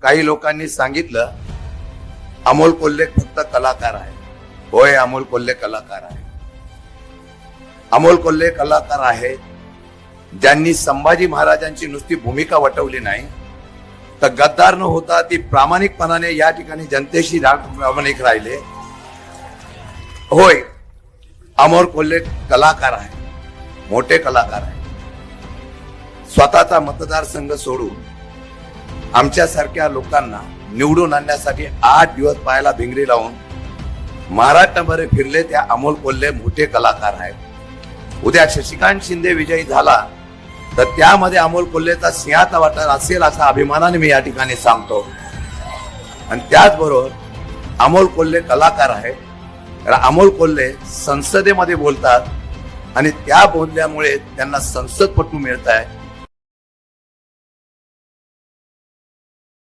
काही लोकांनी सांगितलं अमोल कोल्हे फक्त कलाकार आहे. होय, अमोल कोल्हे कलाकार आहे. अमोल कोल्हे कलाकार आहे ज्यांनी संभाजी महाराजांची नुसती भूमिका वटवली नाही, तर गद्दार न होता ती प्रामाणिकपणाने या ठिकाणी जनतेशी प्रामाणिक राहिले. होय, अमोल कोल्हे कलाकार आहे, मोठे कलाकार आहे. स्वतःचा मतदारसंघ सोडून आमच्यासारख्या लोकांना निवडून आणण्यासाठी 8 दिवस पायाला भिंगरी लावून महाराष्ट्रभर फिरले त्या अमोल कोल्हे मोठे कलाकार आहेत. उद्या शशिकांत शिंदे विजयी झाला तर त्यामध्ये अमोल कोल्हेचा सिंहाचा वाटा असेल असा अभिमानाने मी या ठिकाणी सांगतो. आणि त्याचबरोबर अमोल कोल्हे कलाकार आहे. अमोल कोल्हे संसदेमध्ये बोलतात आणि त्या बोलल्यामुळे त्यांना संसदपटू मिळत आहे.